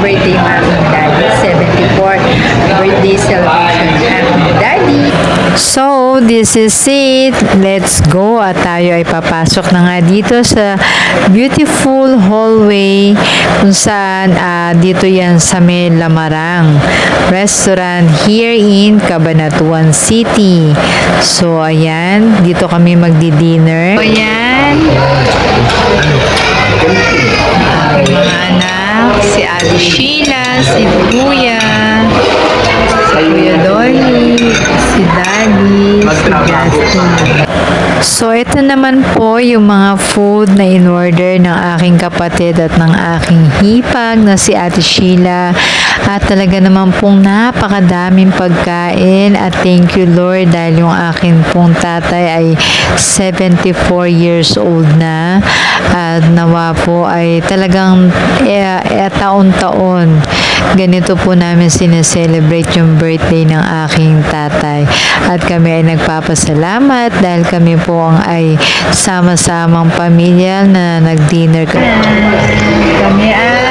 birthday ng aking daddy. 74 birthday celebration ng aking daddy. So, this is it. Let's go. At tayo ay papasok na nga dito sa beautiful hallway kung saan dito yan sa may Lamarang Restaurant here in Cabanatuan City. So, ayan. Dito kami magdi-dinner. So, ayan. Mga anak, si Ate Sheila, si Kuya, si Kuya Dolly, si Daddy, si Justin. So, ito naman po yung mga food na in-order ng aking kapatid at ng aking hipag na si Ate Sheila. At talaga naman pong napakadaming pagkain at thank you Lord dahil yung aking pong tatay ay 74 years old na at nawa po ay talagang taon-taon ganito po namin sineselebrate yung birthday ng aking tatay at kami ay nagpapasalamat dahil kami po ay sama-samang pamilya na nag-dinner kami ay